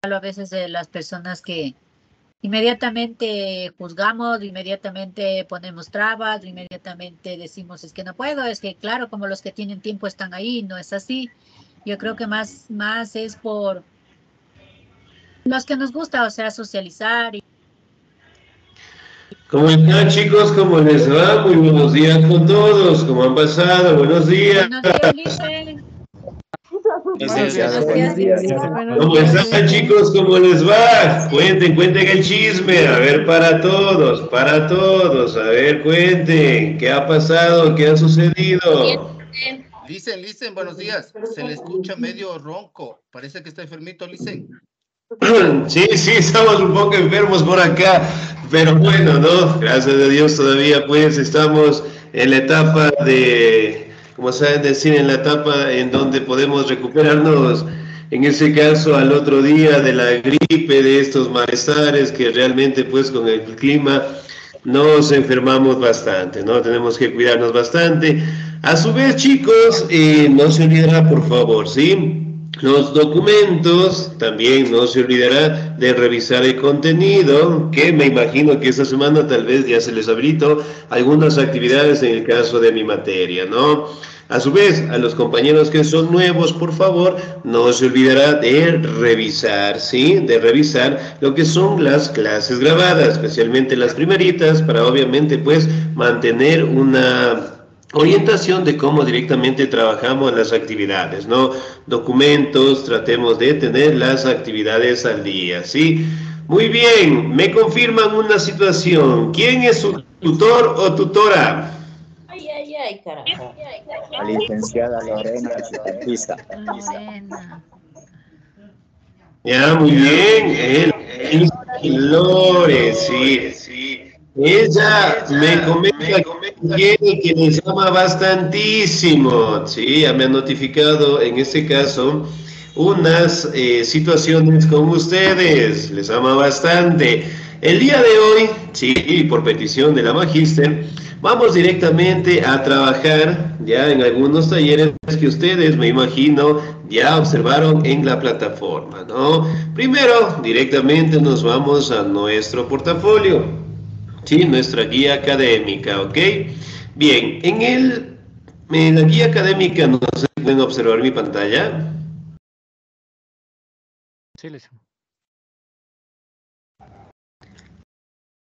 a veces de las personas que inmediatamente juzgamos, inmediatamente ponemos trabas, inmediatamente decimos es que no puedo, es que claro, como los que tienen tiempo están ahí, no es así. Yo creo que más es por los que nos gusta, o sea, socializar. ¿Cómo están, chicos? ¿Cómo les va? Muy buenos días con todos. ¿Cómo han pasado? Buenos días. Buenos días, Licen. Licenciado, Buenos buenos días. ¿Cómo están, chicos? ¿Cómo les va? Cuenten el chisme. A ver, para todos. A ver, cuenten. ¿Qué ha pasado? ¿Qué ha sucedido? Licen, buenos días. Se le escucha medio ronco. Parece que está enfermito, Licen. Sí, estamos un poco enfermos por acá, pero bueno, ¿no? Gracias a Dios todavía pues estamos en la etapa de, como saben decir, en la etapa en donde podemos recuperarnos, en ese caso al otro día de la gripe, de estos malestares que realmente pues con el clima nos enfermamos bastante, ¿no? Tenemos que cuidarnos bastante. A su vez, chicos, no se olvidará, por favor, ¿sí? Los documentos, también no se olvidará de revisar el contenido, que me imagino que esta semana tal vez ya se les habilitó algunas actividades en el caso de mi materia, ¿no? A su vez, a los compañeros que son nuevos, por favor, no se olvidará de revisar, ¿sí? De revisar lo que son las clases grabadas, especialmente las primeritas, para obviamente, pues, mantener una orientación de cómo directamente trabajamos las actividades, ¿no? Documentos, tratemos de tener las actividades al día, ¿sí? Muy bien, me confirman una situación. ¿Quién es su tutor o tutora? Ay, carajo. La licenciada Lorena, psicoanalista. Lorena. Ya, muy bien. Lore, sí. Ella me comenta que les ama bastantísimo, sí, ya me ha notificado en este caso unas situaciones con ustedes, les ama bastante. El día de hoy, sí, por petición de la magíster, vamos directamente a trabajar ya en algunos talleres que ustedes, me imagino, ya observaron en la plataforma, ¿no? Primero, directamente nos vamos a nuestro portafolio, ¿sí? Nuestra guía académica, ¿ok? Bien, en la guía académica, no sé si pueden observar mi pantalla. Sí, licenciado.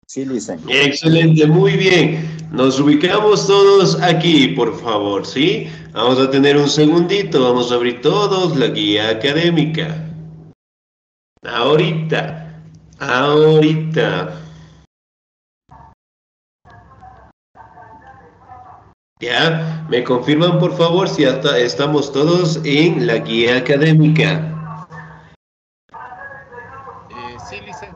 Sí, licenciado. Excelente, muy bien. Nos ubicamos todos aquí, por favor, ¿sí? Vamos a tener un segundito, vamos a abrir todos la guía académica. Ahorita. Ya, me confirman por favor si hasta estamos todos en la guía académica. Sí, Licen.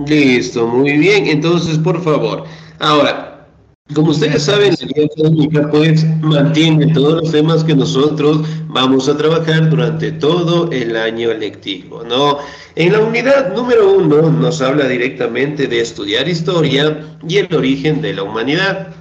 Listo, muy bien. Entonces, por favor. Ahora, como ustedes saben, la guía académica pues mantiene todos los temas que nosotros vamos a trabajar durante todo el año lectivo, ¿no? En la unidad número 1 nos habla directamente de estudiar historia y el origen de la humanidad.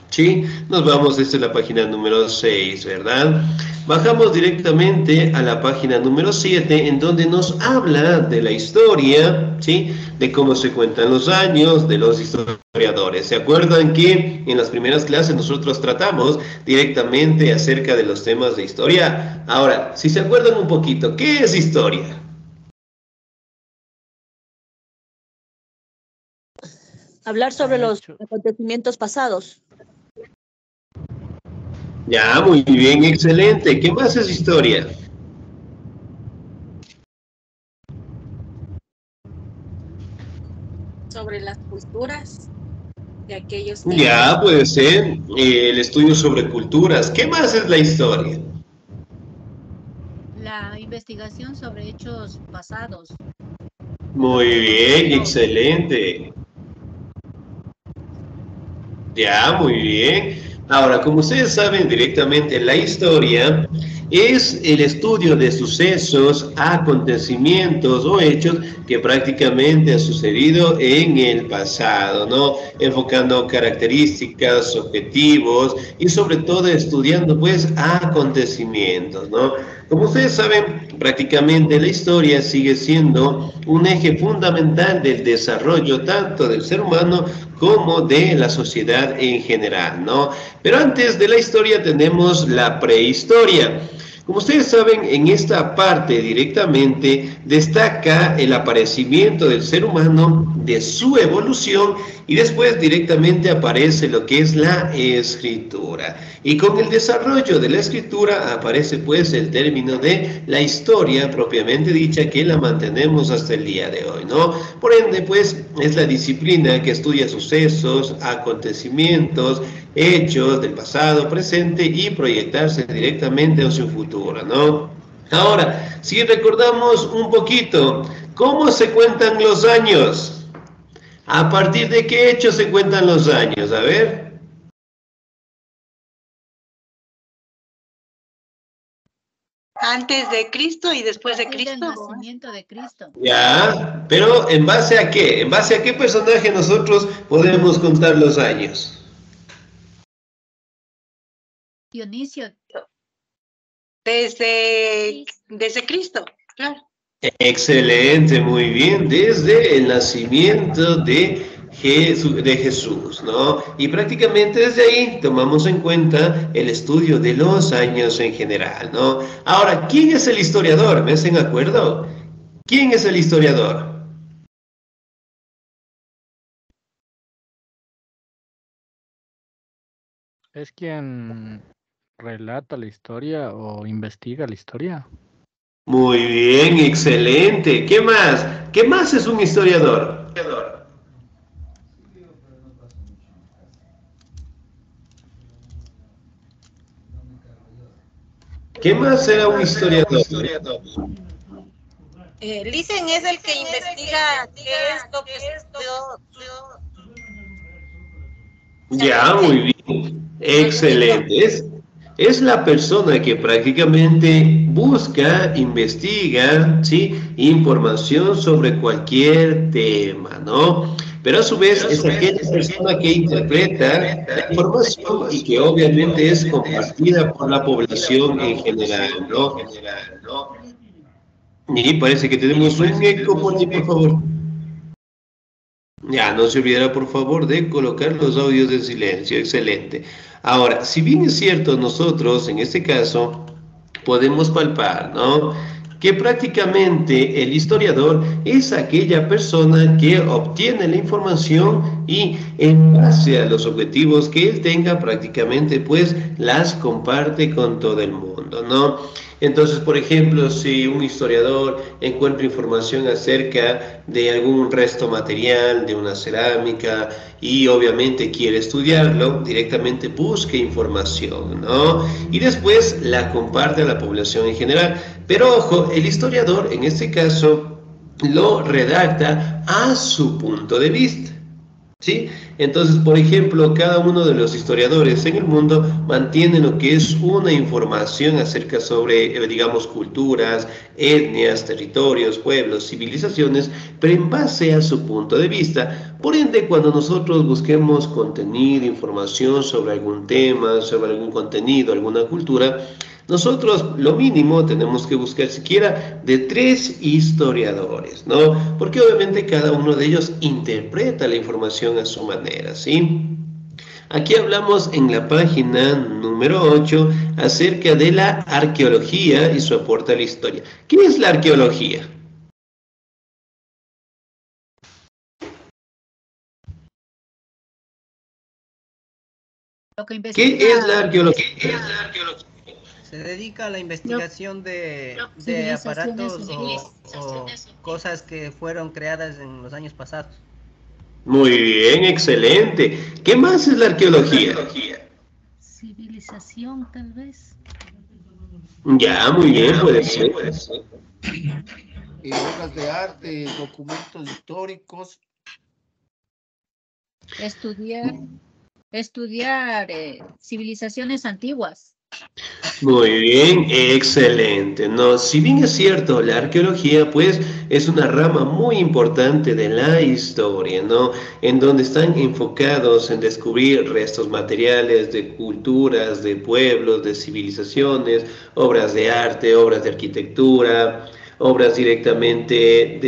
¿Sí? Nos vamos desde la página número 6, ¿verdad? Bajamos directamente a la página número 7, en donde nos habla de la historia, ¿sí? De cómo se cuentan los años, de los historiadores. ¿Se acuerdan que en las primeras clases nosotros tratamos directamente acerca de los temas de historia? Ahora, si se acuerdan un poquito, ¿qué es historia? Hablar sobre los acontecimientos pasados. Ya, muy bien, excelente. ¿Qué más es historia? Sobre las culturas de aquellos Ya, tiempos. puede ser el estudio sobre culturas. ¿Qué más es la historia? La investigación sobre hechos pasados. Muy bien, excelente. Ya, muy bien. Ahora, como ustedes saben directamente, la historia es el estudio de sucesos, acontecimientos o hechos que prácticamente han sucedido en el pasado, ¿no? Enfocando características, objetivos y sobre todo estudiando pues acontecimientos, ¿no? Como ustedes saben, prácticamente la historia sigue siendo un eje fundamental del desarrollo tanto del ser humano como de la sociedad en general, ¿no? Pero antes de la historia tenemos la prehistoria. Como ustedes saben, en esta parte directamente destaca el aparecimiento del ser humano, de su evolución y después directamente aparece lo que es la escritura. Y con el desarrollo de la escritura aparece pues el término de la historia propiamente dicha que la mantenemos hasta el día de hoy, ¿no? Por ende pues es la disciplina que estudia sucesos, acontecimientos, hechos del pasado, presente y proyectarse directamente hacia su futuro, ¿no? Ahora, si recordamos un poquito, ¿cómo se cuentan los años? ¿A partir de qué hechos se cuentan los años? A ver. Antes de Cristo y después de A partir del Cristo. nacimiento de Cristo. Ya, pero ¿en base a qué? ¿En base a qué personaje nosotros podemos contar los años? Dionisio. Desde Cristo, claro. Excelente, muy bien, desde el nacimiento de Jesús, ¿no? Y prácticamente desde ahí tomamos en cuenta el estudio de los años en general, ¿no? Ahora, ¿quién es el historiador? ¿Me hacen acuerdo? ¿Quién es el historiador? Es quien relata la historia o investiga la historia. Muy bien, excelente. ¿Qué más? ¿Qué más es un historiador? ¿Qué más será un historiador? Listen es el que investiga qué es lo que sucedió. Ya, muy bien. Excelente. Es la persona que prácticamente busca, investiga, ¿sí? Información sobre cualquier tema, ¿no? Pero a su vez es aquella persona que interpreta la información y que obviamente es compartida por la población en general, ¿no? Y parece que tenemos un eco por ahí, por favor. Ya, no se olvidará por favor de colocar los audios en silencio, excelente. Ahora, si bien es cierto, nosotros en este caso podemos palpar, ¿no? Que prácticamente el historiador es aquella persona que obtiene la información y en base a los objetivos que él tenga prácticamente pues las comparte con todo el mundo, ¿no? Entonces, por ejemplo, si un historiador encuentra información acerca de algún resto material, de una cerámica, y obviamente quiere estudiarlo, directamente busca información, ¿no? Y después la comparte a la población en general. Pero ojo, el historiador en este caso lo redacta a su punto de vista. ¿Sí? Entonces, por ejemplo, cada uno de los historiadores en el mundo mantiene lo que es una información acerca sobre, digamos, culturas, etnias, territorios, pueblos, civilizaciones, pero en base a su punto de vista. Por ende, cuando nosotros busquemos contenido, información sobre algún tema, sobre algún contenido, alguna cultura, nosotros lo mínimo tenemos que buscar siquiera de 3 historiadores, ¿no? Porque obviamente cada uno de ellos interpreta la información a su manera, ¿sí? Aquí hablamos en la página número 8 acerca de la arqueología y su aporte a la historia. ¿Qué es la arqueología? ¿Qué es la arqueología? Se dedica a la investigación de aparatos o cosas que fueron creadas en los años pasados. Muy bien, excelente. ¿Qué más es la arqueología? Civilización, tal vez. Ya, muy bien, puede ser. Obras de arte, documentos históricos. Estudiar civilizaciones antiguas. Muy bien, excelente. No, si bien es cierto, la arqueología, pues, es una rama muy importante de la historia, ¿no? En donde están enfocados en descubrir restos materiales de culturas, de pueblos, de civilizaciones, obras de arte, obras de arquitectura, obras directamente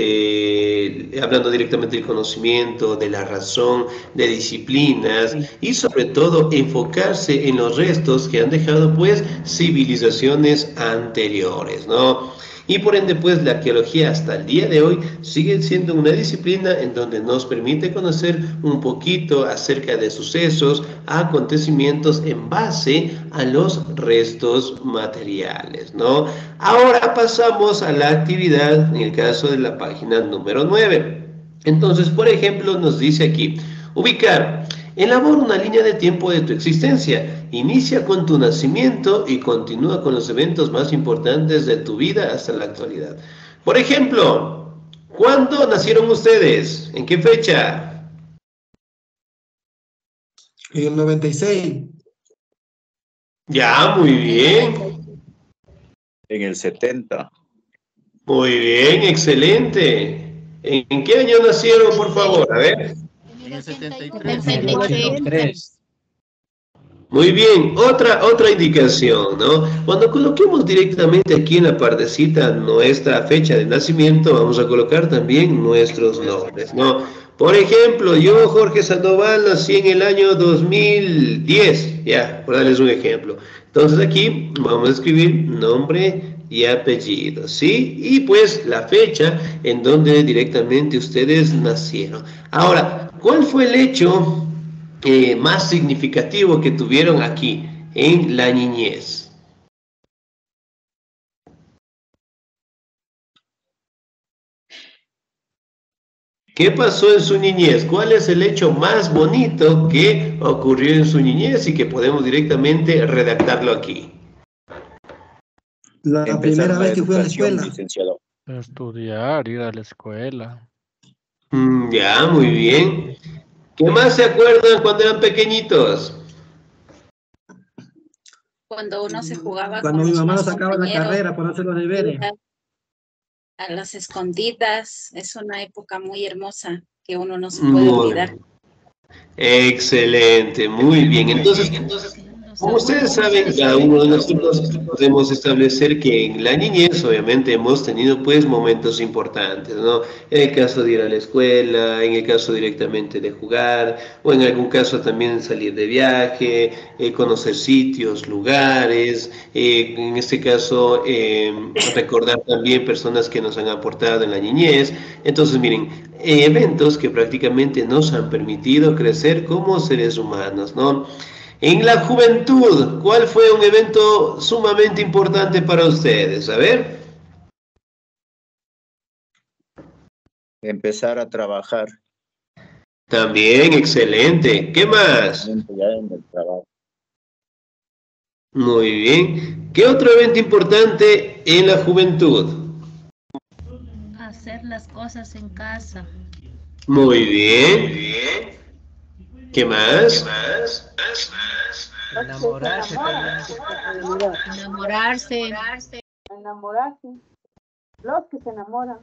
hablando directamente del conocimiento, de la razón, de disciplinas y sobre todo enfocarse en los restos que han dejado pues civilizaciones anteriores, ¿no? Y por ende, pues, la arqueología hasta el día de hoy sigue siendo una disciplina en donde nos permite conocer un poquito acerca de sucesos, acontecimientos en base a los restos materiales, ¿no? Ahora pasamos a la actividad, en el caso de la página número 9. Entonces, por ejemplo, nos dice aquí, ubicar. Elabora una línea de tiempo de tu existencia. Inicia con tu nacimiento y continúa con los eventos más importantes de tu vida hasta la actualidad. Por ejemplo, ¿cuándo nacieron ustedes? ¿En qué fecha? En el 96. Ya, muy bien. En el 70. Muy bien, excelente. ¿En qué año nacieron, por favor? A ver. En el 73. Muy bien, otra indicación, ¿no? Cuando coloquemos directamente aquí en la partecita nuestra fecha de nacimiento, vamos a colocar también nuestros nombres, ¿no? Por ejemplo, yo, Jorge Sandoval, nací en el año 2010, ya, por darles un ejemplo. Entonces aquí vamos a escribir nombre y apellido, ¿sí? Y pues la fecha en donde directamente ustedes nacieron. Ahora, ¿cuál fue el hecho más significativo que tuvieron aquí en la niñez? ¿Qué pasó en su niñez? ¿Cuál es el hecho más bonito que ocurrió en su niñez y que podemos directamente redactarlo aquí? La primera vez que fui a la escuela. Licenciado. Estudiar, ir a la escuela. Ya, muy bien. ¿Qué más se acuerdan cuando eran pequeñitos? Cuando uno se jugaba Cuando con mi mamá los nos sacaba la compañeros, carrera por hacer los deberes. a las escondidas, es una época muy hermosa que uno no se puede olvidar. Excelente, muy bien. Entonces, como ustedes saben, cada uno de nosotros podemos establecer que en la niñez obviamente hemos tenido pues momentos importantes, ¿no? En el caso de ir a la escuela, en el caso directamente de jugar, o en algún caso también salir de viaje, conocer sitios, lugares, en este caso recordar también personas que nos han aportado en la niñez. Entonces, miren, eventos que prácticamente nos han permitido crecer como seres humanos, ¿no? En la juventud, ¿cuál fue un evento sumamente importante para ustedes? A ver. Empezar a trabajar. También, excelente. ¿Qué más? Ya en el trabajo. Muy bien. ¿Qué otro evento importante en la juventud? Hacer las cosas en casa. Muy bien. Muy bien. ¿Qué más? ¿Qué más? Enamorarse también. Enamorarse. Los que se enamoran.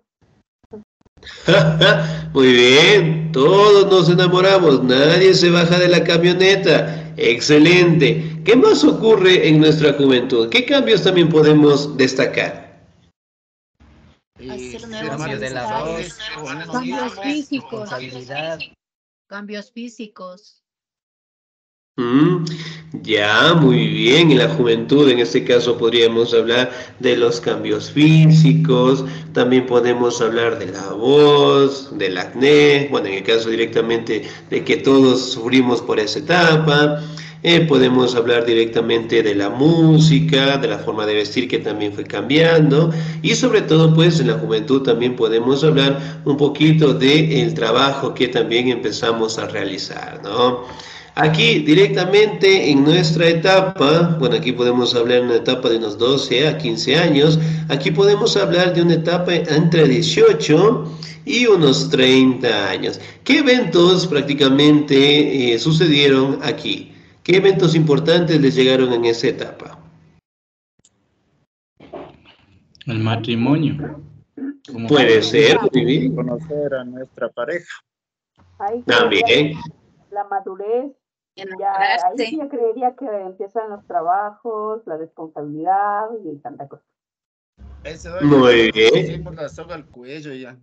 Muy bien, todos nos enamoramos, nadie se baja de la camioneta. Excelente. ¿Qué más ocurre en nuestra juventud? ¿Qué cambios también podemos destacar? Hacer Cambio de la voz, cambios físicos. responsabilidad. Cambios físicos. Ya, muy bien. En la juventud, en este caso, podríamos hablar de los cambios físicos, también podemos hablar de la voz, del acné, bueno, en el caso directamente de que todos sufrimos por esa etapa. Podemos hablar directamente de la música, de la forma de vestir que también fue cambiando, y sobre todo pues en la juventud también podemos hablar un poquito del trabajo que también empezamos a realizar, ¿no? Aquí directamente en nuestra etapa, bueno, aquí podemos hablar de una etapa de unos 12 a 15 años, aquí podemos hablar de una etapa entre 18 y unos 30 años. ¿Qué eventos prácticamente sucedieron aquí? ¿Qué eventos importantes les llegaron en esa etapa? El matrimonio. Puede ser, muy bien. Conocer a nuestra pareja. Ahí También. la madurez, ya, ahí sí yo creería que empiezan los trabajos, la responsabilidad y tanta cosa. Muy bien. La soga al cuello ya.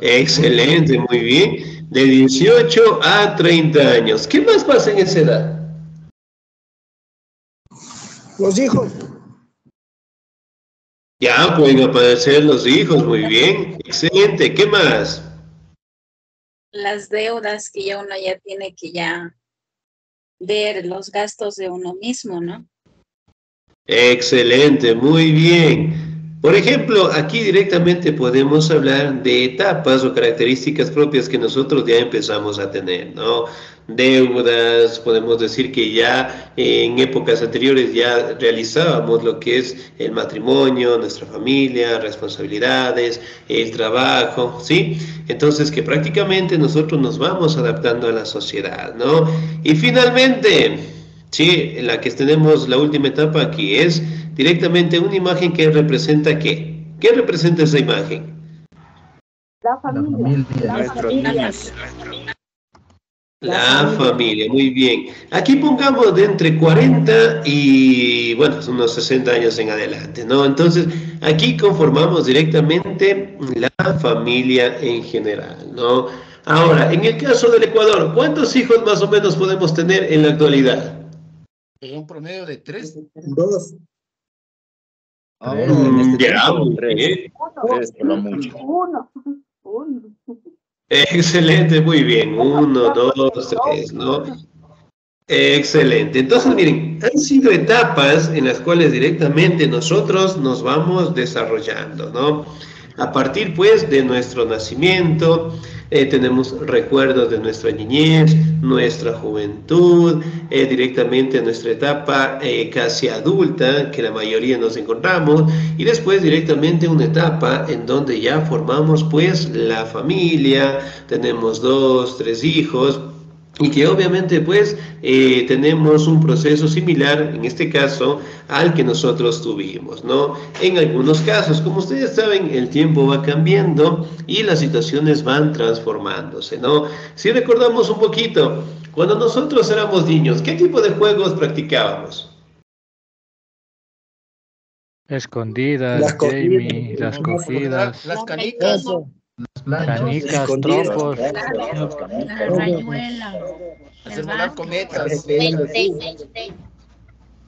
Excelente, muy bien. De 18 a 30 años. ¿Qué más pasa en esa edad? Los hijos. Ya pueden aparecer los hijos, muy bien. Excelente, ¿qué más? Las deudas que ya uno ya tiene que ya ver los gastos de uno mismo, ¿no? Excelente, muy bien. Por ejemplo, aquí directamente podemos hablar de etapas o características propias que nosotros ya empezamos a tener, ¿no? Deudas, podemos decir que ya en épocas anteriores ya realizábamos lo que es el matrimonio, nuestra familia, responsabilidades, el trabajo, ¿sí? Entonces que prácticamente nosotros nos vamos adaptando a la sociedad, ¿no? Y finalmente, sí, en la que tenemos la última etapa aquí es directamente una imagen que representa ¿qué? ¿Qué representa esa imagen? La familia. Nuestros niños. La familia, muy bien. Aquí pongamos de entre 40 y, bueno, unos 60 años en adelante, ¿no? Entonces, aquí conformamos directamente la familia en general, ¿no? Ahora, en el caso del Ecuador, ¿cuántos hijos más o menos podemos tener en la actualidad? En un promedio de 3. 2. Ahora, en este Ya, tiempo, muy 3. bien. 3 por lo mucho. Uno. Excelente, muy bien. 1, 2, 3, ¿no? Excelente. Entonces, miren, han sido etapas en las cuales directamente nosotros nos vamos desarrollando, ¿no? A partir, pues, de nuestro nacimiento, tenemos recuerdos de nuestra niñez, nuestra juventud, directamente nuestra etapa casi adulta, que la mayoría nos encontramos, y después directamente una etapa en donde ya formamos, pues, la familia, tenemos 2, 3 hijos, y que obviamente pues tenemos un proceso similar, en este caso, al que nosotros tuvimos, ¿no? En algunos casos, como ustedes saben, el tiempo va cambiando y las situaciones van transformándose, ¿no? Si recordamos un poquito, cuando nosotros éramos niños, ¿qué tipo de juegos practicábamos? Escondidas, Jamie, las cogidas, Las canicas. canicas, trompos. La rayuela. Hacer volar cometas.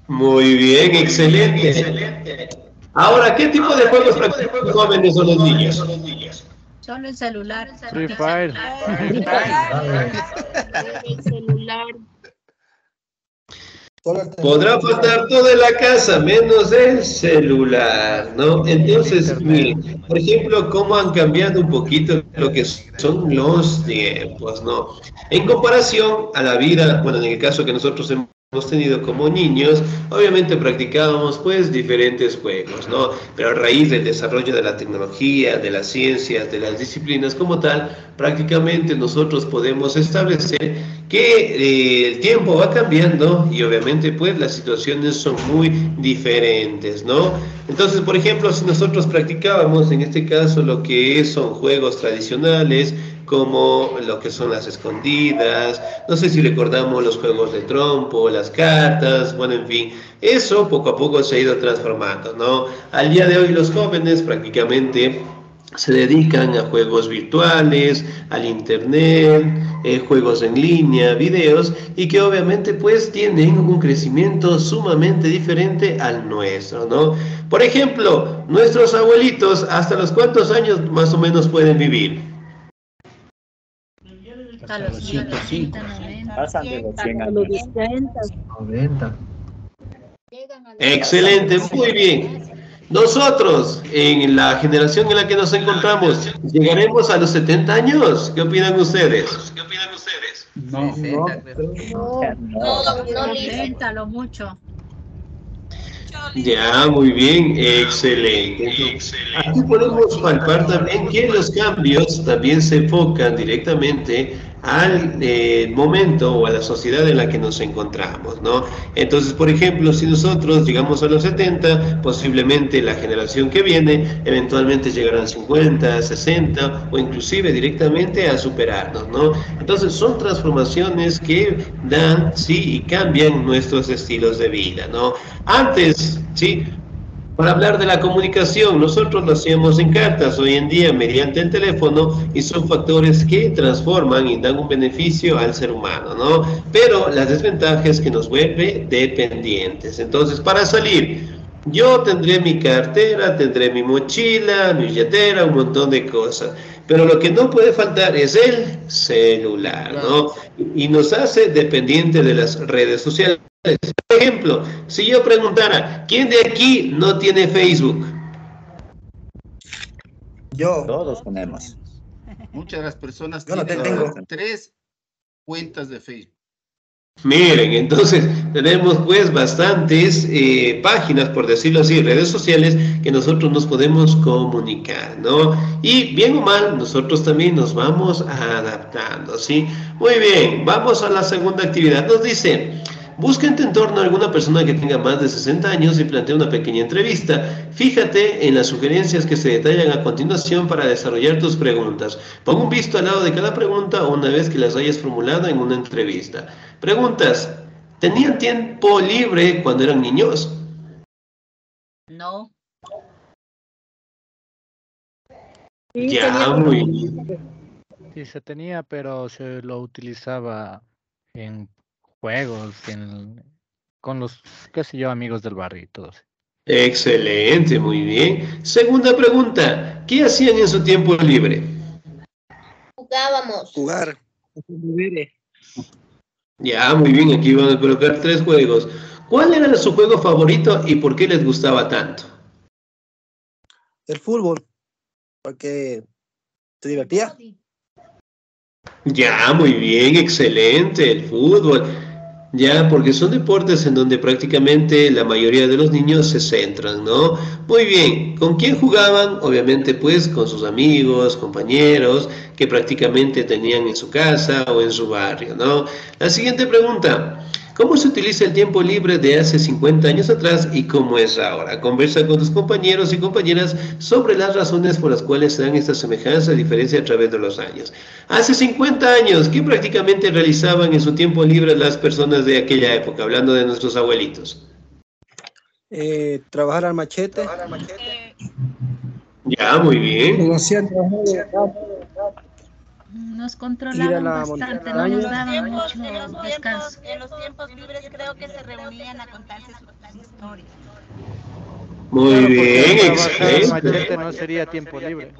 Muy bien, excelente. Ahora, ¿qué tipo de juegos practican los jóvenes o los niños? Solo el celular. Free Fire. El celular. Podrá faltar toda la casa, menos el celular, ¿no? Entonces, miren, por ejemplo, cómo han cambiado un poquito lo que son los tiempos, ¿no? En comparación a la vida, bueno, en el caso que nosotros hemos tenido como niños, obviamente practicábamos pues diferentes juegos, ¿no? Pero a raíz del desarrollo de la tecnología, de las ciencias, de las disciplinas como tal, prácticamente nosotros podemos establecer que el tiempo va cambiando y obviamente pues las situaciones son muy diferentes, ¿no? Entonces, por ejemplo, si nosotros practicábamos en este caso lo que son juegos tradicionales, como lo que son las escondidas, no sé si recordamos los juegos de trompo, las cartas, bueno, en fin, eso poco a poco se ha ido transformando, ¿no? Al día de hoy los jóvenes prácticamente se dedican a juegos virtuales, al internet, juegos en línea, videos, y que obviamente pues tienen un crecimiento sumamente diferente al nuestro, ¿no? Por ejemplo, nuestros abuelitos, ¿hasta los cuántos años más o menos pueden vivir? Hasta los 105. Pasan de los 100 años. 90. Excelente, muy bien. Nosotros, en la generación en la que nos encontramos, ¿llegaremos a los 70 años? ¿Qué opinan ustedes? No, 60 lo mucho. Ya, muy bien, excelente. Aquí podemos palpar también que los cambios también se enfocan directamente al momento o a la sociedad en la que nos encontramos, ¿no? Entonces, por ejemplo, si nosotros llegamos a los 70, posiblemente la generación que viene eventualmente llegará a 50, 60 o inclusive directamente a superarnos, ¿no? Entonces, son transformaciones que dan, sí, y cambian nuestros estilos de vida, ¿no? Antes, sí, para hablar de la comunicación, nosotros lo hacíamos en cartas, hoy en día mediante el teléfono, y son factores que transforman y dan un beneficio al ser humano, ¿no? Pero las desventajas es que nos vuelve dependientes. Entonces, para salir, yo tendré mi cartera, tendré mi mochila, mi billetera, un montón de cosas. Pero lo que no puede faltar es el celular, ¿no? Y nos hace dependientes de las redes sociales. Por ejemplo, si yo preguntara, ¿quién de aquí no tiene Facebook? Yo. Todos tenemos. Muchas de las personas Yo no tienen tengo. 3 cuentas de Facebook. Miren, entonces tenemos pues bastantes páginas, por decirlo así, redes sociales que nosotros nos podemos comunicar, ¿no? Y bien o mal, nosotros también nos vamos adaptando, ¿sí? Muy bien, vamos a la segunda actividad. Nos dice, busca en tu entorno alguna persona que tenga más de 60 años y plantea una pequeña entrevista. Fíjate en las sugerencias que se detallan a continuación para desarrollar tus preguntas. Pon un visto al lado de cada pregunta una vez que las hayas formulado en una entrevista. Preguntas, ¿tenían tiempo libre cuando eran niños? No. Ya, muy bien. Sí, se tenía, pero se lo utilizaba en juegos, con los, qué sé yo, amigos del barrio y todo eso. Excelente, muy bien. Segunda pregunta, ¿qué hacían en su tiempo libre? Jugábamos. Jugar. Ya, muy bien, aquí van a colocar 3 juegos. ¿Cuál era su juego favorito y por qué les gustaba tanto? El fútbol. Porque se divertía. Ya, muy bien, excelente, el fútbol. Ya, porque son deportes en donde prácticamente la mayoría de los niños se centran, ¿no? Muy bien, ¿con quién jugaban? Obviamente, pues, con sus amigos, compañeros, que prácticamente tenían en su casa o en su barrio, ¿no? La siguiente pregunta, ¿cómo se utiliza el tiempo libre de hace 50 años atrás y cómo es ahora? Conversa con tus compañeros y compañeras sobre las razones por las cuales se dan estas semejanzas y diferencias a través de los años. Hace 50 años, ¿qué prácticamente realizaban en su tiempo libre las personas de aquella época? Hablando de nuestros abuelitos. Trabajar al machete. Ya, muy bien. Nos Ir a controlaban la bastante, no nos montaña. daban mucho descanso. En los tiempos libres creo que se reunían a contarse sus historias. Muy Claro, porque bien, trabajar el excelente. machete no sería tiempo libre.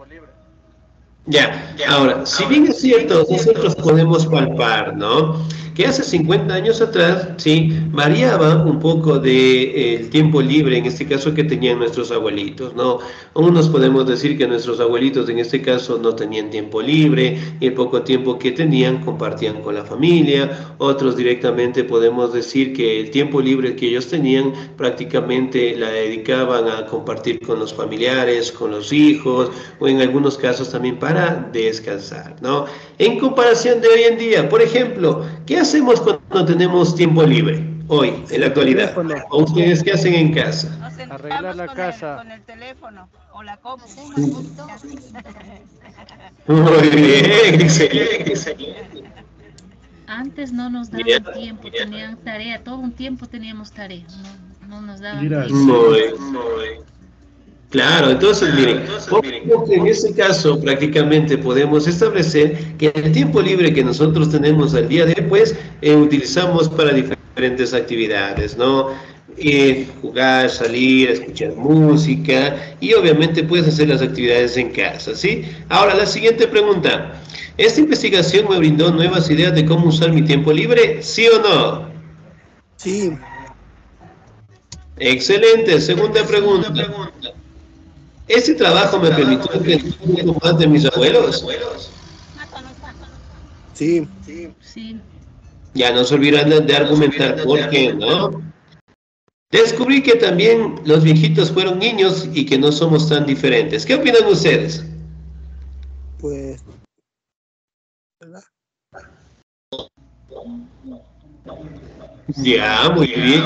Ya, ahora, si bien es cierto, nosotros podemos palpar, ¿no? Que hace 50 años atrás, sí, variaba un poco de el tiempo libre, en este caso que tenían nuestros abuelitos, ¿no? Unos podemos decir que nuestros abuelitos en este caso no tenían tiempo libre y el poco tiempo que tenían compartían con la familia, otros directamente podemos decir que el tiempo libre que ellos tenían prácticamente la dedicaban a compartir con los familiares, con los hijos o en algunos casos también para descansar, ¿no? En comparación de hoy en día, por ejemplo, ¿qué hacemos cuando tenemos tiempo libre hoy, en la actualidad? ¿O ustedes qué hacen en casa? Arreglar la casa. Con el teléfono o la compu. Muy bien, excelente, excelente. Antes no nos daban tiempo, tenían tarea, todo un tiempo teníamos tarea, no nos daban tiempo. Muy claro, entonces miren, en este caso prácticamente podemos establecer que el tiempo libre que nosotros tenemos al día de hoy, pues utilizamos para diferentes actividades, ¿no? Jugar, salir, escuchar música y obviamente puedes hacer las actividades en casa, ¿sí? Ahora, la siguiente pregunta. ¿Esta investigación me brindó nuevas ideas de cómo usar mi tiempo libre? ¿Sí o no? Sí. Excelente. Segunda pregunta. ¿Este trabajo me permitió entender un poco más de mis abuelos? Sí. Sí. Ya no se olvidan de argumentar por qué, ¿no? Descubrí que también los viejitos fueron niños y que no somos tan diferentes. ¿Qué opinan ustedes? Pues, ¿verdad? Ya, muy bien.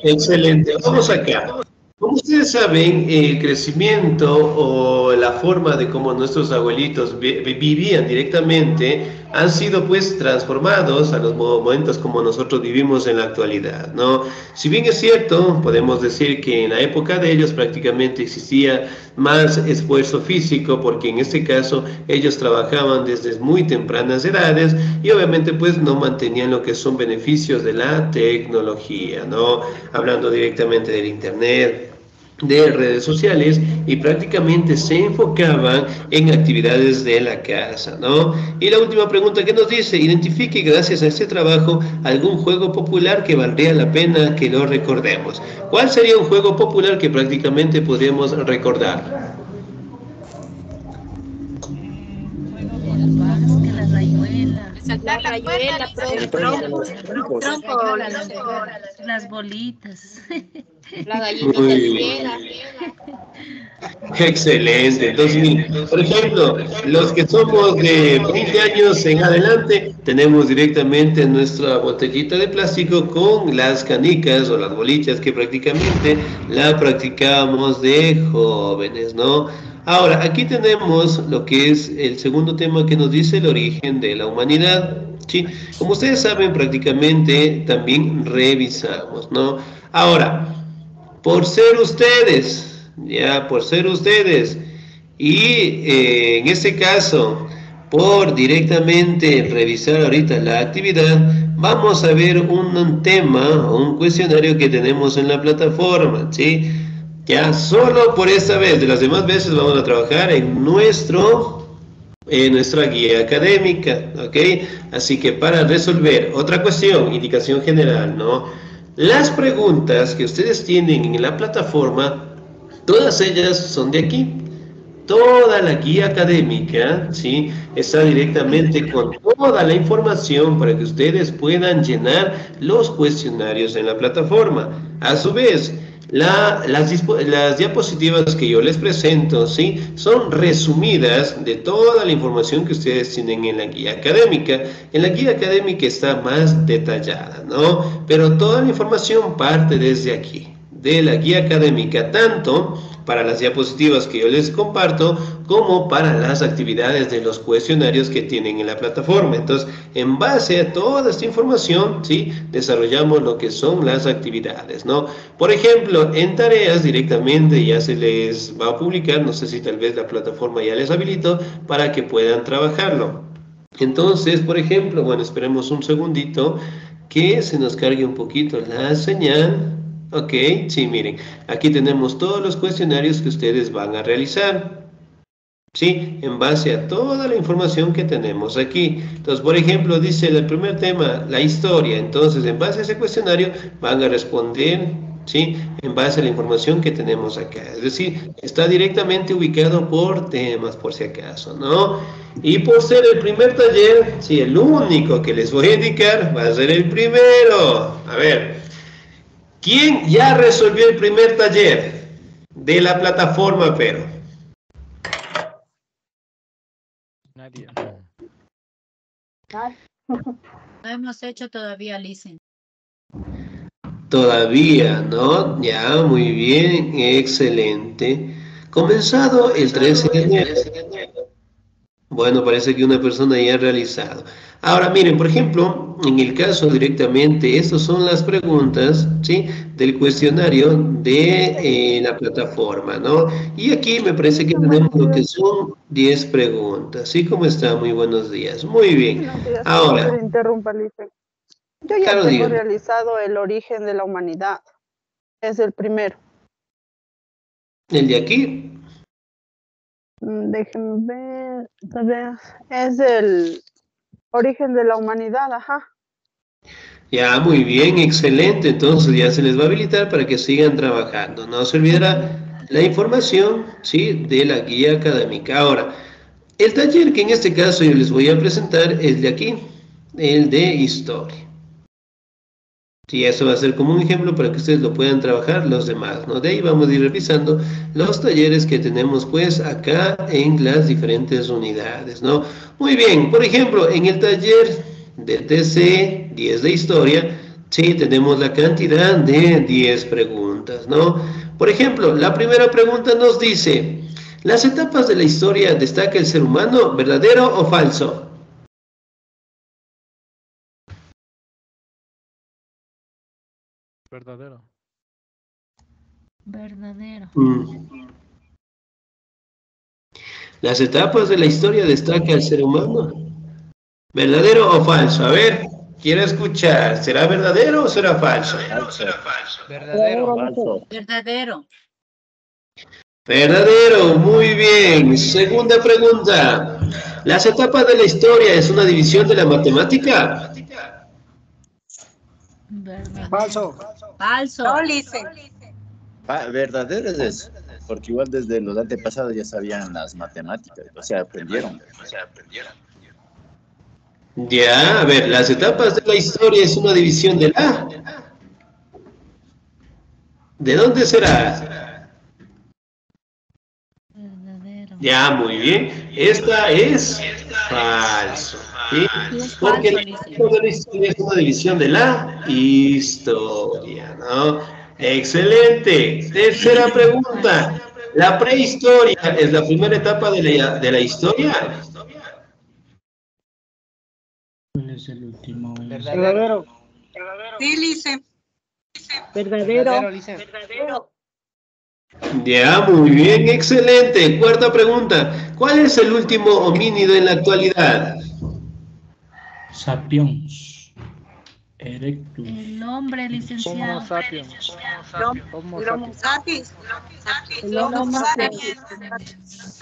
Excelente. Vamos acá. Como ustedes saben, el crecimiento o la forma de cómo nuestros abuelitos vivían directamente han sido pues transformados a los momentos como nosotros vivimos en la actualidad, ¿no? Si bien es cierto, podemos decir que en la época de ellos prácticamente existía más esfuerzo físico, porque en este caso ellos trabajaban desde muy tempranas edades y obviamente pues no mantenían lo que son beneficios de la tecnología, ¿no? Hablando directamente del internet, de redes sociales, y prácticamente se enfocaban en actividades de la casa, ¿no? Y la última pregunta que nos dice: identifique gracias a este trabajo algún juego popular que valdría la pena que lo recordemos. ¿Cuál sería un juego popular que prácticamente podríamos recordar? La rayuela, las bolitas. La gallinita ligera. Excelente. Entonces, por ejemplo, los que somos de 20 años en adelante, tenemos directamente nuestra botellita de plástico con las canicas o las bolitas que prácticamente la practicábamos de jóvenes, ¿no? Ahora, aquí tenemos lo que es el segundo tema que nos dice el origen de la humanidad, ¿sí? Como ustedes saben, prácticamente también revisamos, ¿no? Ahora, por ser ustedes, y en este caso, por directamente revisar ahorita la actividad, vamos a ver un tema o un cuestionario que tenemos en la plataforma, ¿sí? Ya solo por esta vez, de las demás veces vamos a trabajar en nuestra guía académica, ¿ok? Así que para resolver otra cuestión, indicación general, ¿no? Las preguntas que ustedes tienen en la plataforma, todas ellas son de aquí. Toda la guía académica, ¿sí?, está directamente con toda la información para que ustedes puedan llenar los cuestionarios en la plataforma. A su vez, las diapositivas que yo les presento, ¿sí?, son resumidas de toda la información que ustedes tienen en la guía académica. En la guía académica está más detallada, ¿no? Pero toda la información parte desde aquí, de la guía académica, tanto para las diapositivas que yo les comparto, como para las actividades de los cuestionarios que tienen en la plataforma. Entonces, en base a toda esta información, ¿sí?, desarrollamos lo que son las actividades, ¿no? Por ejemplo, en tareas directamente ya se les va a publicar, no sé si tal vez la plataforma ya les habilitó para que puedan trabajarlo. Entonces, por ejemplo, bueno, esperemos un segundito que se nos cargue un poquito la señal. Ok, sí, miren, aquí tenemos todos los cuestionarios que ustedes van a realizar, ¿sí?, en base a toda la información que tenemos aquí. Entonces, por ejemplo, dice el primer tema, la historia. Entonces, en base a ese cuestionario van a responder, ¿sí?, en base a la información que tenemos acá. Es decir, está directamente ubicado por temas, por si acaso, ¿no? Y por ser el primer taller, sí, el único que les voy a indicar va a ser el primero. A ver, ¿quién ya resolvió el primer taller de la plataforma, pero? Nadie. No hemos hecho todavía, Listen. Todavía, ¿no? Ya, muy bien, excelente. Comenzado el 13 de enero. Bueno, parece que una persona ya ha realizado. Ahora, miren, por ejemplo, en el caso directamente, estas son las preguntas, ¿sí?, del cuestionario de la plataforma, ¿no? Y aquí me parece que tenemos lo que son 10 preguntas. ¿Sí? ¿Cómo está? Muy buenos días. Muy bien. Ahora. Que interrumpa, Lice. Yo ya claro, tengo realizado el origen de la humanidad. Es el primero. ¿El de aquí? Déjenme ver. Es el origen de la humanidad, ajá. Ya, muy bien, excelente. Entonces ya se les va a habilitar para que sigan trabajando. No se olvidará la información, ¿sí?, de la guía académica. Ahora, el taller que en este caso yo les voy a presentar es de aquí, el de historia. Sí, eso va a ser como un ejemplo para que ustedes lo puedan trabajar los demás, ¿no? De ahí vamos a ir revisando los talleres que tenemos pues acá en las diferentes unidades, ¿no? Muy bien, por ejemplo, en el taller de TC, 10 de historia, sí, tenemos la cantidad de 10 preguntas, ¿no? Por ejemplo, la primera pregunta nos dice, ¿las etapas de la historia destaca el ser humano, verdadero o falso? Verdadero. Verdadero. ¿Las etapas de la historia destaca el ser humano? ¿Verdadero o falso? A ver, quiero escuchar. ¿Será verdadero o será falso? Verdadero. Falso. Verdadero. Verdadero, muy bien. Segunda pregunta. ¿Las etapas de la historia es una división de la matemática? Verdadero. Falso. Falso. No, Lice. Verdadero es eso, porque igual desde los antepasados ya sabían las matemáticas, o sea, aprendieron. Ya, a ver, las etapas de la historia es una división de la. ¿De dónde será? Verdadero. Ya, muy bien. Esta es falso. ¿Sí? Porque la etapa de la historia es una división de la historia, ¿no? Excelente. Tercera pregunta. ¿La prehistoria es la primera etapa de la historia? ¿Cuál es el último? Verdadero. Sí, Lice. Verdadero, Lice. Ya, muy bien, excelente. Cuarta pregunta. ¿Cuál es el último homínido en la actualidad? Sapiens. Erectus. El hombre, licenciado. Homo sapiens. Homo El Homo sapiens. sapiens. El Homo sapiens.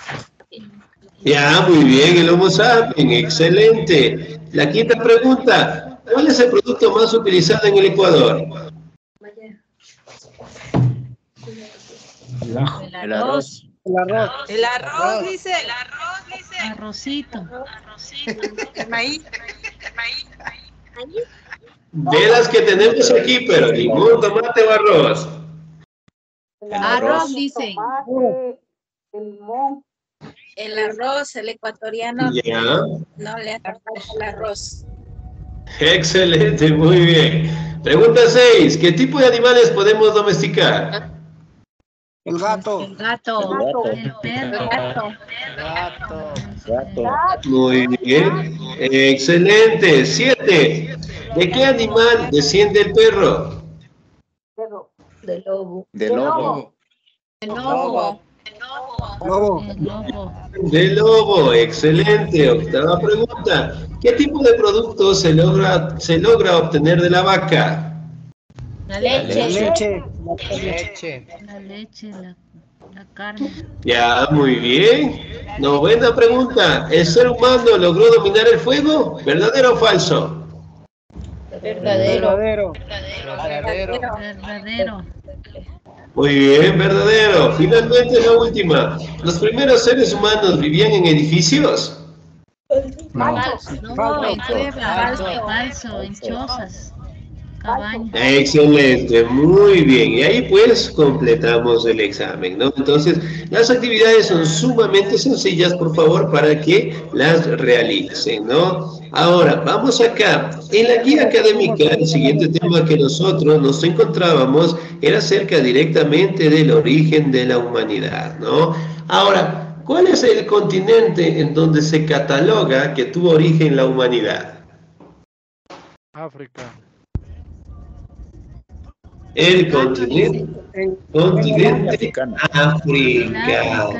Ya, muy bien, el Homo sapiens, excelente. La quinta pregunta. ¿Cuál es el producto más utilizado en el Ecuador? El ajo. El arroz. El arroz. El arroz, Lice. Arrocito. El maíz. De las que tenemos aquí, pero limón, tomate o arroz. Arroz, dicen. Tomate, el limón. El arroz, el ecuatoriano, Ya, no le atrae el arroz. excelente, muy bien. Pregunta 6. ¿Qué tipo de animales podemos domesticar? El gato. El gato. El perro. Gato. Muy bien, excelente. 7. ¿De qué animal desciende el perro? Perro. De lobo. De lobo. El lobo. Lobo. El lobo. Del lobo, excelente. Octava pregunta. ¿Qué tipo de producto se logra obtener de la vaca? La La leche. leche. Leche. La leche, la carne. Ya, muy bien. Novena pregunta. ¿El ser humano logró dominar el fuego? ¿Verdadero o falso? Verdadero. Verdadero. Verdadero. Verdadero. Muy bien, verdadero. Finalmente la última. ¿Los primeros seres humanos vivían en edificios? No. No, en cuevas. Falso. En chozas. Cabañas. Excelente, muy bien. Y ahí pues completamos el examen, ¿no? Entonces, las actividades son sumamente sencillas, por favor, para que las realicen, ¿no? Ahora, vamos acá. En la guía académica, el siguiente tema que nosotros nos encontrábamos era acerca directamente del origen de la humanidad, ¿no? Ahora, ¿cuál es el continente en donde se cataloga que tuvo origen la humanidad? África. El continente Africano. africano,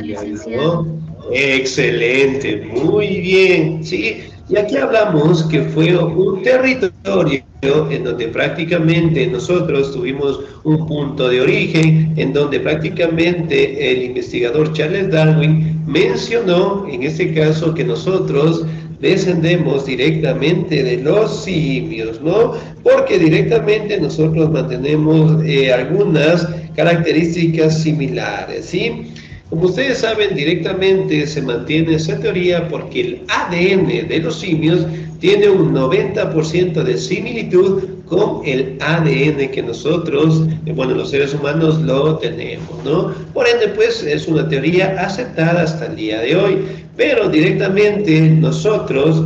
¿no? Excelente, muy bien, ¿sí? Y aquí hablamos que fue un territorio en donde prácticamente nosotros tuvimos un punto de origen, en donde prácticamente el investigador Charles Darwin mencionó, en este caso, que nosotros descendemos directamente de los simios, ¿no? Porque directamente nosotros mantenemos algunas características similares, ¿sí? Como ustedes saben, directamente se mantiene esa teoría porque el ADN de los simios tiene un 90% de similitud con el ADN que nosotros, bueno, los seres humanos lo tenemos, ¿no? Por ende, pues, es una teoría aceptada hasta el día de hoy, pero directamente nosotros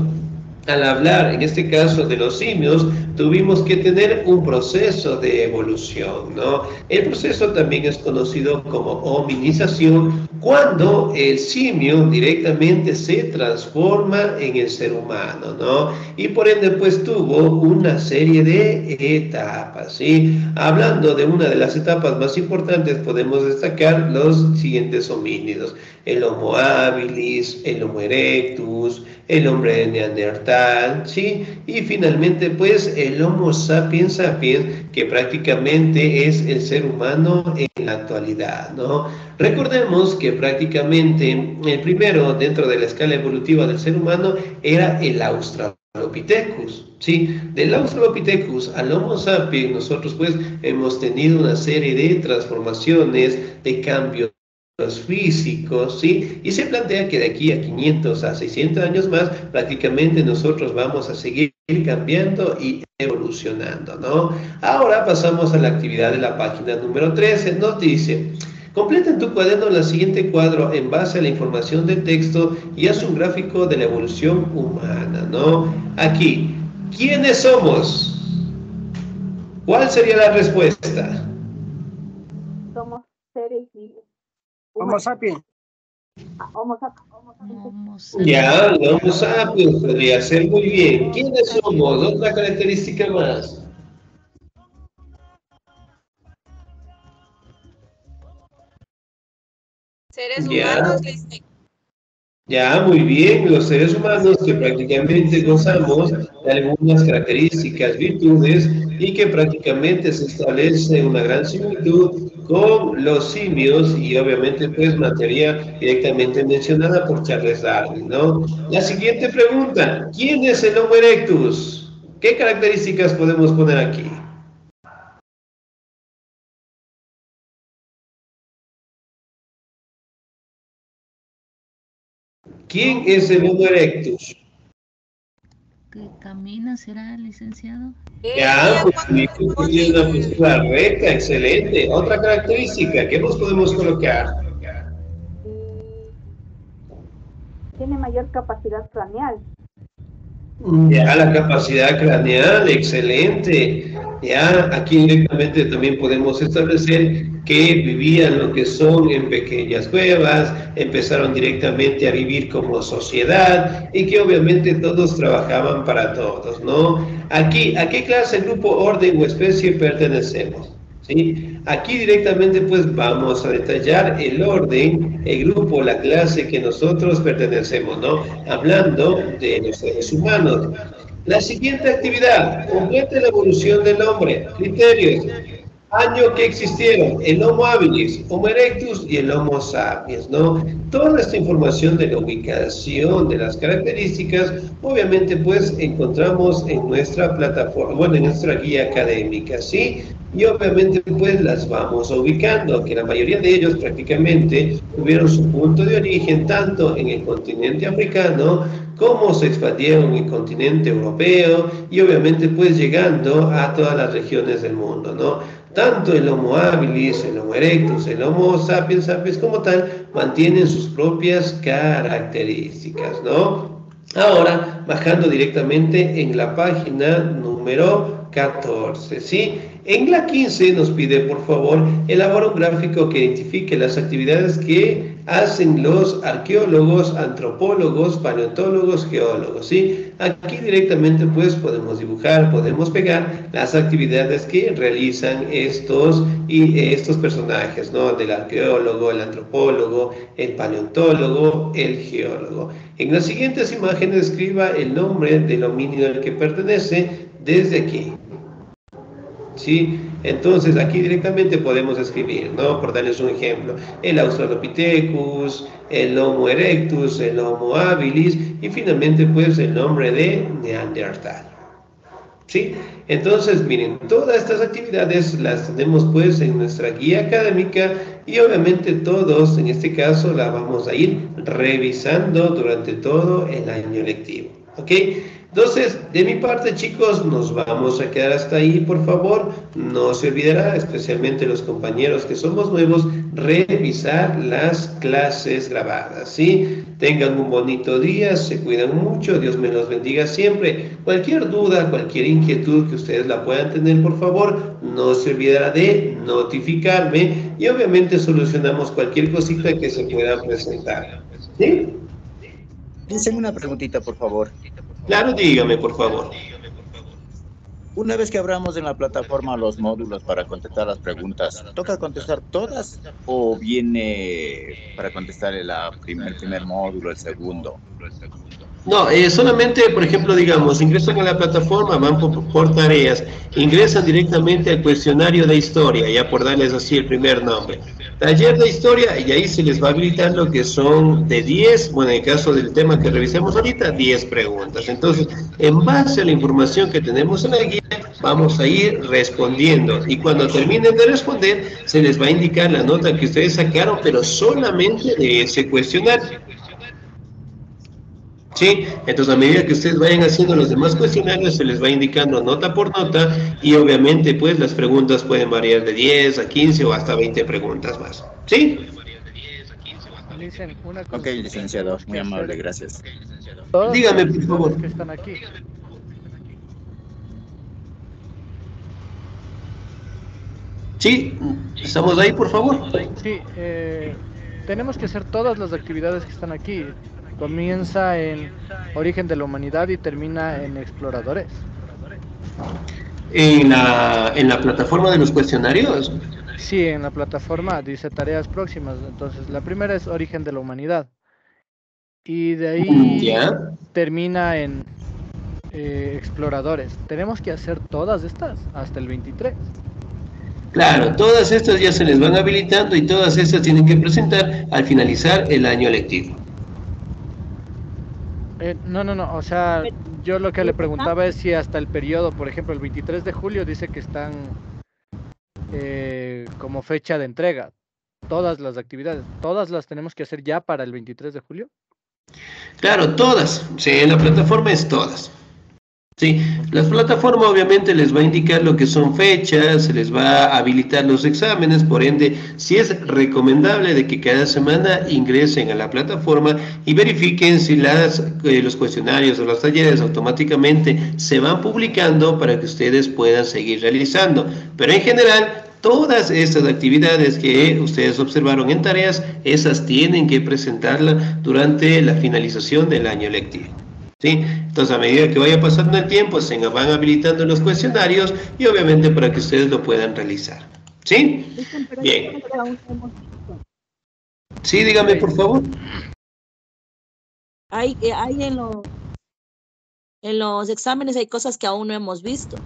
al hablar, en este caso, de los simios, tuvimos que tener un proceso de evolución, ¿no? El proceso también es conocido como hominización, cuando el simio directamente se transforma en el ser humano, ¿no? Y por ende, pues, tuvo una serie de etapas, ¿sí? Hablando de una de las etapas más importantes, podemos destacar los siguientes homínidos: el Homo habilis, el Homo erectus, el hombre de Neandertal, ¿sí? Y finalmente, pues, el Homo sapiens sapiens, que prácticamente es el ser humano en la actualidad, ¿no? Recordemos que prácticamente el primero dentro de la escala evolutiva del ser humano era el Australopithecus, ¿sí? Del Australopithecus al Homo sapiens, nosotros pues hemos tenido una serie de transformaciones, de cambios físicos, ¿sí? Y se plantea que de aquí a 500 a 600 años más, prácticamente nosotros vamos a seguir cambiando y evolucionando, ¿no? Ahora pasamos a la actividad de la página número 13. Nos dice: completa en tu cuaderno el siguiente cuadro en base a la información del texto y haz un gráfico de la evolución humana, ¿no? Aquí, ¿quiénes somos? ¿Cuál sería la respuesta? Somos seres vivos. Homo sapiens. Homo sapiens. Ya, el Homo sapiens podría ser, muy bien. ¿Quiénes somos? Otra característica más. Seres humanos, dice. Ya, muy bien. Los seres humanos que prácticamente gozamos de algunas características, virtudes, y que prácticamente se establece una gran similitud con los simios, y obviamente pues materia directamente mencionada por Charles Darwin, ¿no? La siguiente pregunta: ¿quién es el Homo erectus? ¿Qué características podemos poner aquí? ¿Quién es el Homo erectus? ¿Que camina, será, licenciado? Ya, pues tiene una postura recta, excelente. Otra característica, ¿qué nos podemos colocar? Tiene mayor capacidad craneal. Ya, la capacidad craneal, excelente. Ya, aquí directamente también podemos establecer que vivían lo que son en pequeñas cuevas, empezaron directamente a vivir como sociedad y que obviamente todos trabajaban para todos, ¿no? Aquí, ¿a qué clase, grupo, orden o especie pertenecemos? ¿Sí? Aquí directamente pues vamos a detallar el orden, el grupo, la clase que nosotros pertenecemos, ¿no? Hablando de los seres humanos. La siguiente actividad: complete la evolución del hombre. Criterios: año que existieron el Homo habilis, Homo erectus y el Homo sapiens, ¿no? Toda esta información de la ubicación, de las características, obviamente pues encontramos en nuestra plataforma, bueno, en nuestra guía académica, ¿sí? Y obviamente pues las vamos ubicando, que la mayoría de ellos prácticamente tuvieron su punto de origen tanto en el continente africano como se expandieron en el continente europeo y obviamente pues llegando a todas las regiones del mundo, ¿no? Tanto el Homo habilis, el Homo erectus, el Homo sapiens sapiens como tal mantienen sus propias características, ¿no? Ahora, bajando directamente en la página número 14, ¿sí? En la 15 nos pide, por favor, elabora un gráfico que identifique las actividades que hacen los arqueólogos, antropólogos, paleontólogos, geólogos, ¿sí? Aquí directamente pues podemos dibujar, podemos pegar las actividades que realizan estos personajes, ¿no? Del arqueólogo, el antropólogo, el paleontólogo, el geólogo. En las siguientes imágenes escriba el nombre del homínido al que pertenece desde aquí. ¿Sí? Entonces aquí directamente podemos escribir, ¿no? Por darles un ejemplo, el Australopithecus, el Homo erectus, el Homo habilis y finalmente pues el nombre de Neandertal. ¿Sí? Entonces miren, todas estas actividades las tenemos pues en nuestra guía académica y obviamente todos en este caso la vamos a ir revisando durante todo el año lectivo. ¿Ok? Entonces, de mi parte, chicos, nos vamos a quedar hasta ahí, por favor. No se olvidará, especialmente los compañeros que somos nuevos, revisar las clases grabadas, ¿sí? Tengan un bonito día, se cuidan mucho, Dios me los bendiga siempre. Cualquier duda, cualquier inquietud que ustedes la puedan tener, por favor, no se olvidará de notificarme y obviamente solucionamos cualquier cosita que se pueda presentar, ¿sí? Dicen una preguntita, por favor. Claro, dígame, por favor. Una vez que abramos en la plataforma los módulos para contestar las preguntas, ¿toca contestar todas o viene para contestar el primer módulo, el segundo? No, solamente, por ejemplo, digamos, ingresan a la plataforma, van por tareas, ingresan directamente al cuestionario de historia, ya por darles así el primer nombre. Taller de historia, y ahí se les va a habilitar lo que son de 10, bueno, en el caso del tema que revisemos ahorita, 10 preguntas. Entonces, en base a la información que tenemos en la guía, vamos a ir respondiendo. Y cuando terminen de responder, se les va a indicar la nota que ustedes sacaron, pero solamente de ese cuestionario. ¿Sí? Entonces, a medida que ustedes vayan haciendo los demás cuestionarios, se les va indicando nota por nota y obviamente, pues, las preguntas pueden variar de 10 a 15 o hasta 20 preguntas más. ¿Sí? Ok, licenciado, muy amable, gracias. Dígame, por favor. Que están aquí. Sí, ¿estamos ahí, por favor? Sí, tenemos que hacer todas las actividades que están aquí. Comienza en Origen de la Humanidad y termina en Exploradores. ¿En la plataforma de los cuestionarios? Sí, en la plataforma dice tareas próximas. Entonces, la primera es Origen de la Humanidad. Y de ahí termina en Exploradores. Tenemos que hacer todas estas hasta el 23. Claro, todas estas ya se les van habilitando y todas estas tienen que presentar al finalizar el año lectivo. No, o sea, yo lo que le preguntaba es si hasta el periodo, por ejemplo, el 23 de julio dice que están como fecha de entrega. Todas las actividades, ¿todas las tenemos que hacer ya para el 23 de julio? Claro, todas. Sí, en la plataforma es todas. Sí, la plataforma obviamente les va a indicar lo que son fechas, se les va a habilitar los exámenes, por ende, sí es recomendable de que cada semana ingresen a la plataforma y verifiquen si los cuestionarios o los talleres automáticamente se van publicando para que ustedes puedan seguir realizando. Pero en general, todas estas actividades que ustedes observaron en tareas, esas tienen que presentarlas durante la finalización del año lectivo. ¿Sí? Entonces, a medida que vaya pasando el tiempo, se van habilitando los cuestionarios y obviamente para que ustedes lo puedan realizar. ¿Sí? Bien. Sí, dígame, por favor. Hay en los exámenes hay cosas que aún no hemos visto.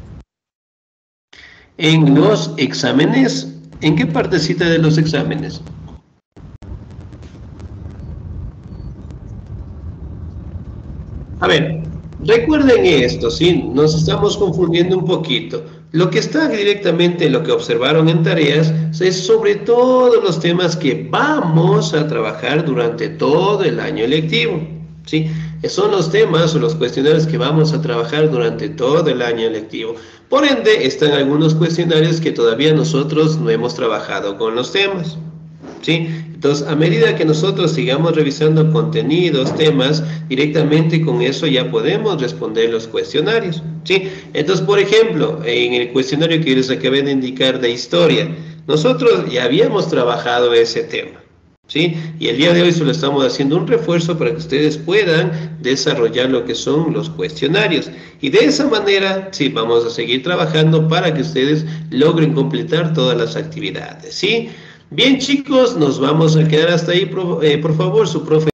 En los exámenes, ¿en qué partecita de los exámenes? A ver, recuerden esto, ¿sí? Nos estamos confundiendo un poquito. Lo que está directamente, lo que observaron en tareas, es sobre todos los temas que vamos a trabajar durante todo el año lectivo, ¿sí? Son los temas o los cuestionarios que vamos a trabajar durante todo el año lectivo. Por ende, están algunos cuestionarios que todavía nosotros no hemos trabajado con los temas, ¿sí? Entonces, a medida que nosotros sigamos revisando contenidos, temas, directamente con eso ya podemos responder los cuestionarios, ¿sí? Entonces, por ejemplo, en el cuestionario que les acabé de indicar de historia, nosotros ya habíamos trabajado ese tema, ¿sí? Y el día de hoy solo estamos haciendo un refuerzo para que ustedes puedan desarrollar lo que son los cuestionarios. Y de esa manera, sí, vamos a seguir trabajando para que ustedes logren completar todas las actividades, ¿sí? Bien, chicos, nos vamos a quedar hasta ahí, por favor, su profe.